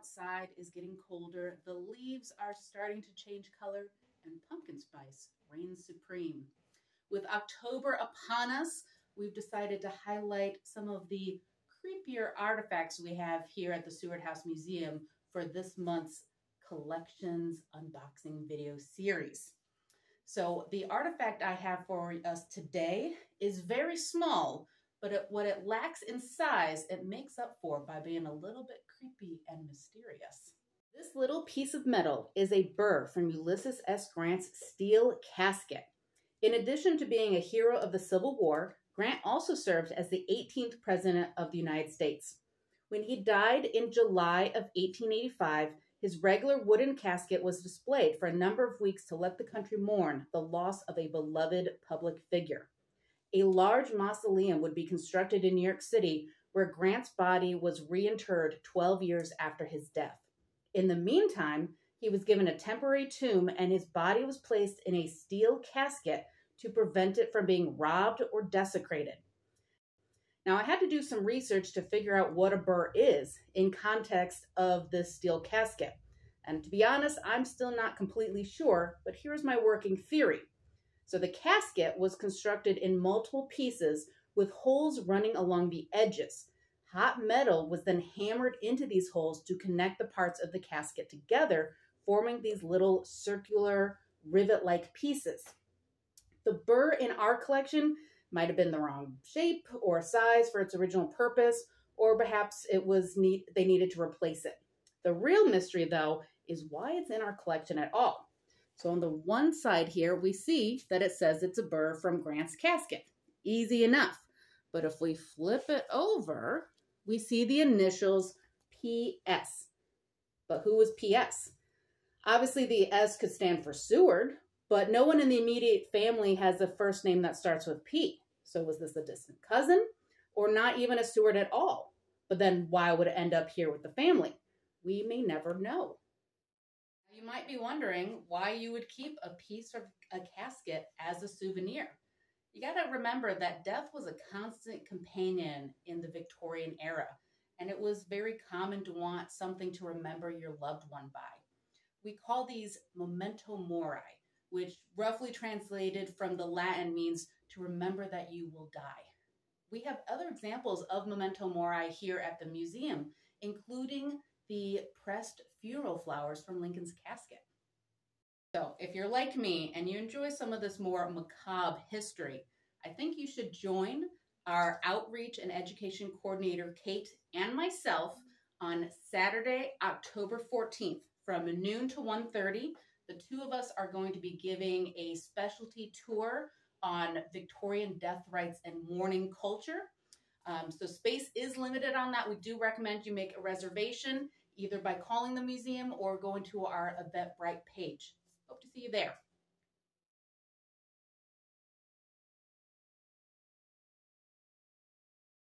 outside is getting colder, the leaves are starting to change color, and pumpkin spice reigns supreme. With October upon us, we've decided to highlight some of the creepier artifacts we have here at the Seward House Museum for this month's collections unboxing video series. So the artifact I have for us today is very small, but what it lacks in size, it makes up for by being a little bit creepy and mysterious. This little piece of metal is a Burr from Ulysses S. Grant's steel casket. In addition to being a hero of the Civil War, Grant also served as the 18th President of the United States. When he died in July of 1885, his regular wooden casket was displayed for a number of weeks to let the country mourn the loss of a beloved public figure. A large mausoleum would be constructed in New York City, where Grant's body was reinterred 12 years after his death. In the meantime, he was given a temporary tomb and his body was placed in a steel casket to prevent it from being robbed or desecrated. Now, I had to do some research to figure out what a Burr is in context of this steel casket. And to be honest, I'm still not completely sure, but here's my working theory. So the casket was constructed in multiple pieces with holes running along the edges. Hot metal was then hammered into these holes to connect the parts of the casket together, forming these little circular rivet-like pieces. The Burr in our collection might have been the wrong shape or size for its original purpose, or perhaps they needed to replace it. The real mystery, though, is why it's in our collection at all. So on the one side here, we see that it says it's a Burr from Grant's casket. Easy enough. But if we flip it over, we see the initials PS. But who was PS? Obviously, the S could stand for Seward, but no one in the immediate family has a first name that starts with P. So was this a distant cousin or not even a Seward at all? But then why would it end up here with the family? We may never know. You might be wondering why you would keep a piece of a casket as a souvenir. You got to remember that death was a constant companion in the Victorian era, and it was very common to want something to remember your loved one by. We call these memento mori, which roughly translated from the Latin means to remember that you will die. We have other examples of memento mori here at the museum, including the pressed funeral flowers from Lincoln's casket. So if you're like me and you enjoy some of this more macabre history, I think you should join our outreach and education coordinator, Kate, and myself on Saturday, October 14th from noon to 1:30. The two of us are going to be giving a specialty tour on Victorian death rites and mourning culture. So space is limited on that. We do recommend you make a reservation either by calling the museum or going to our Eventbrite page. Hope to see you there.